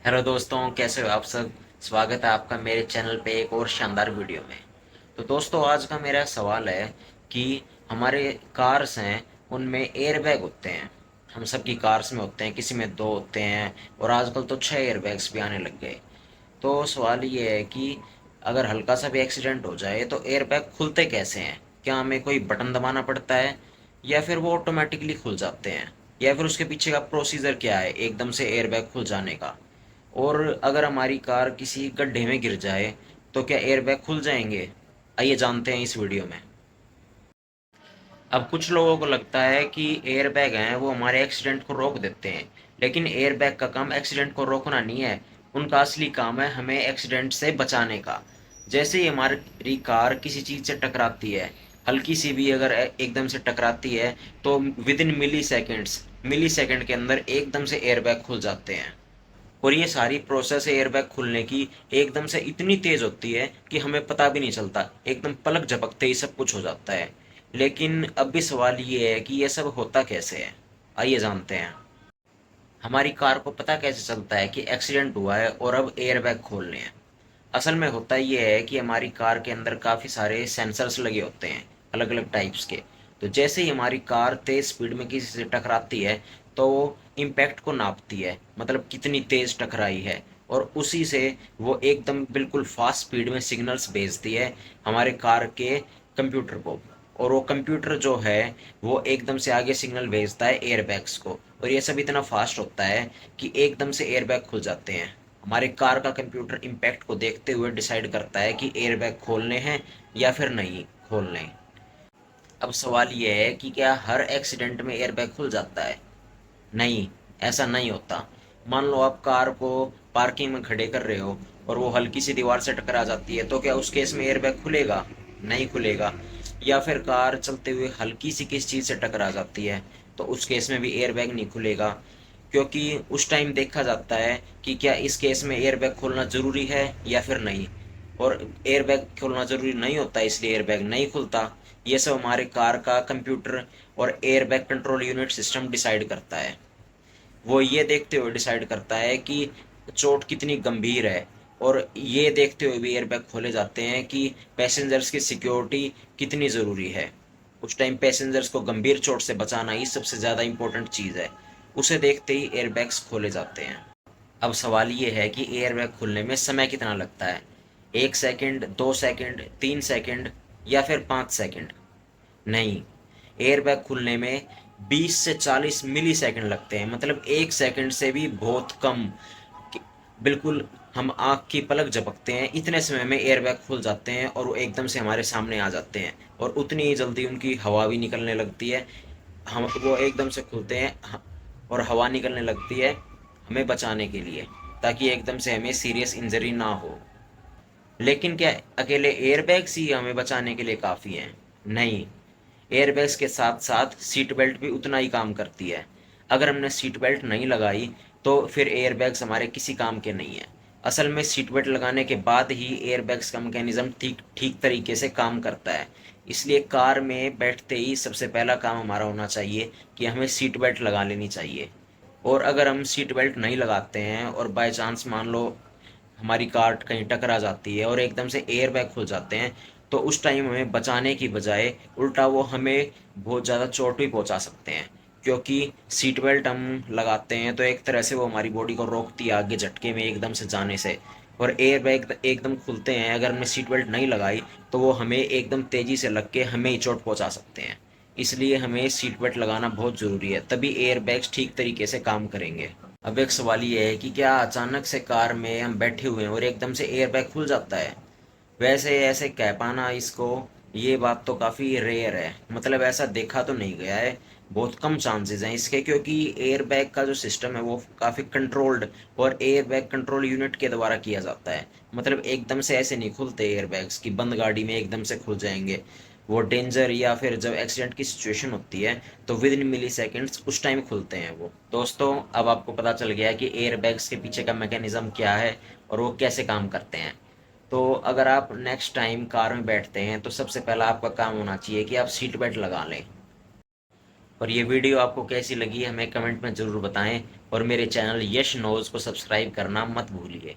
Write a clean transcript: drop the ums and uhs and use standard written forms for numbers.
Hello दोस्तों, कैसे हो आप सब। स्वागत है आपका मेरे चैनल पे एक और शानदार वीडियो में। तो दोस्तों, आज का मेरा सवाल है कि हमारे कार्स हैं उनमें एयर बैग होते हैं। हम सब की कार्स में होते हैं, किसी में दो होते हैं और आजकल तो 6 एयर बैग्स भी आने लग गए। तो सवाल ये है कि अगर हल्का सा भी एक्सीडेंट हो जाए तो एयर बैग खुलते कैसे हैं। क्या हमें कोई बटन दबाना पड़ता है या फिर वो ऑटोमेटिकली खुल जाते हैं, या फिर उसके पीछे का प्रोसीजर क्या है एकदम से एयर बैग खुल जाने का। और अगर हमारी कार किसी गड्ढे में गिर जाए तो क्या एयरबैग खुल जाएंगे। आइए जानते हैं इस वीडियो में। अब कुछ लोगों को लगता है कि एयरबैग हैं वो हमारे एक्सीडेंट को रोक देते हैं, लेकिन एयरबैग का काम एक्सीडेंट को रोकना नहीं है। उनका असली काम है हमें एक्सीडेंट से बचाने का। जैसे ही हमारी कार किसी चीज़ से टकराती है, हल्की सी भी अगर एकदम से टकराती है, तो विद इन मिली सेकेंड के अंदर एकदम से एयरबैग खुल जाते हैं। और ये सारी प्रोसेस एयरबैग खुलने की एकदम से इतनी तेज होती है कि हमें पता भी नहीं चलता, एकदम पलक झपकते ही सब कुछ हो जाता है। लेकिन अब भी सवाल ये है कि ये सब होता कैसे है। आइए जानते हैं। हमारी कार को पता कैसे चलता है कि एक्सीडेंट हुआ है और अब एयरबैग खोलने हैं। असल में होता ये है कि हमारी कार के अंदर काफ़ी सारे सेंसर्स लगे होते हैं, अलग अलग टाइप्स के। तो जैसे ही हमारी कार तेज़ स्पीड में किसी से टकराती है, तो वो इम्पैक्ट को नापती है, मतलब कितनी तेज़ टकराई है। और उसी से वो एकदम बिल्कुल फास्ट स्पीड में सिग्नल्स भेजती है हमारे कार के कंप्यूटर को। और वो कंप्यूटर जो है वो एकदम से आगे सिग्नल भेजता है एयरबैग्स को। और ये सब इतना फास्ट होता है कि एकदम से एयरबैग खुल जाते हैं। हमारे कार का कंप्यूटर इम्पैक्ट को देखते हुए डिसाइड करता है कि एयरबैग खोलने हैं या फिर नहीं खोलने। अब सवाल यह है कि क्या हर एक्सीडेंट में एयरबैग खुल जाता है। नहीं, ऐसा नहीं होता। मान लो आप कार को पार्किंग में खड़े कर रहे हो और वो हल्की सी दीवार से टकरा जाती है, तो क्या उस केस में एयरबैग खुलेगा। नहीं खुलेगा। या फिर कार चलते हुए हल्की सी किस चीज़ से टकरा जाती है, तो उस केस में भी एयरबैग नहीं खुलेगा। क्योंकि उस टाइम देखा जाता है कि क्या इस केस में एयरबैग खोलना ज़रूरी है या फिर नहीं। और एयरबैग खोलना ज़रूरी नहीं होता, इसलिए एयरबैग नहीं खुलता। ये सब हमारे कार का कंप्यूटर और airbag control unit system decide करता है। वो ये देखते हुए डिसाइड करता है कि चोट कितनी गंभीर है। और ये देखते हुए भी एयरबैग खोले जाते हैं कि पैसेंजर्स की सिक्योरिटी कितनी ज़रूरी है। उस टाइम पैसेंजर्स को गंभीर चोट से बचाना ही सबसे ज़्यादा इम्पोर्टेंट चीज़ है। उसे देखते ही एयरबैग्स खोले जाते हैं। अब सवाल ये है कि एयरबैग खुलने में समय कितना लगता है। 1 सेकंड, 2 सेकंड, 3 सेकंड या फिर 5 सेकंड। नहीं, एयरबैग खुलने में 20 से 40 मिली सेकंड लगते हैं, मतलब 1 सेकंड से भी बहुत कम। बिल्कुल, हम आँख की पलक झपकते हैं, इतने समय में एयरबैग खुल जाते हैं और वो एकदम से हमारे सामने आ जाते हैं। और उतनी ही जल्दी उनकी हवा भी निकलने लगती है। हम वो एकदम से खुलते हैं और हवा निकलने लगती है हमें बचाने के लिए, ताकि एकदम से हमें सीरियस इंजरी ना हो। लेकिन क्या अकेले एयरबैग्स ही हमें बचाने के लिए काफ़ी हैं। नहीं, एयरबैग्स के साथ साथ सीट बेल्ट भी उतना ही काम करती है। अगर हमने सीट बेल्ट नहीं लगाई तो फिर एयरबैग्स हमारे किसी काम के नहीं है। असल में सीट बेल्ट लगाने के बाद ही एयरबैग्स का मैकेनिज्म ठीक ठीक तरीके से काम करता है। इसलिए कार में बैठते ही सबसे पहला काम हमारा होना चाहिए कि हमें सीट बेल्ट लगा लेनी चाहिए। और अगर हम सीट बेल्ट नहीं लगाते हैं और बाय चांस मान लो हमारी कार कहीं टकरा जाती है और एकदम से एयर बैग खुल जाते हैं, तो उस टाइम हमें बचाने की बजाय उल्टा वो हमें बहुत ज़्यादा चोट भी पहुंचा सकते हैं। क्योंकि सीट बेल्ट हम लगाते हैं तो एक तरह से वो हमारी बॉडी को रोकती है आगे झटके में एकदम से जाने से। और एयर बैग एकदम खुलते हैं, अगर हमने सीट बेल्ट नहीं लगाई तो वो हमें एकदम तेज़ी से लग के हमें ही चोट पहुंचा सकते हैं। इसलिए हमें सीट बेल्ट लगाना बहुत ज़रूरी है, तभी एयर बैग्स ठीक तरीके से काम करेंगे। अब एक सवाल ये है कि क्या अचानक से कार में हम बैठे हुए हैं और एकदम से एयर बैग खुल जाता है। वैसे ऐसे कह पाना इसको, ये बात तो काफ़ी रेयर है, मतलब ऐसा देखा तो नहीं गया है। बहुत कम चांसेस हैं इसके, क्योंकि एयर बैग का जो सिस्टम है वो काफ़ी कंट्रोल्ड और एयर बैग कंट्रोल यूनिट के द्वारा किया जाता है। मतलब एकदम से ऐसे नहीं खुलते एयर बैग्स की बंद गाड़ी में एकदम से खुल जाएंगे। वो डेंजर या फिर जब एक्सीडेंट की सिचुएशन होती है तो विद इन मिली सेकेंड्स उस टाइम खुलते हैं वो। दोस्तों, अब आपको पता चल गया कि एयर बैग्स के पीछे का मैकेनिज्म क्या है और वो कैसे काम करते हैं। तो अगर आप नेक्स्ट टाइम कार में बैठते हैं तो सबसे पहला आपका काम होना चाहिए कि आप सीट बेल्ट लगा लें। और ये वीडियो आपको कैसी लगी हमें कमेंट में ज़रूर बताएं। और मेरे चैनल यश नोज को सब्सक्राइब करना मत भूलिए।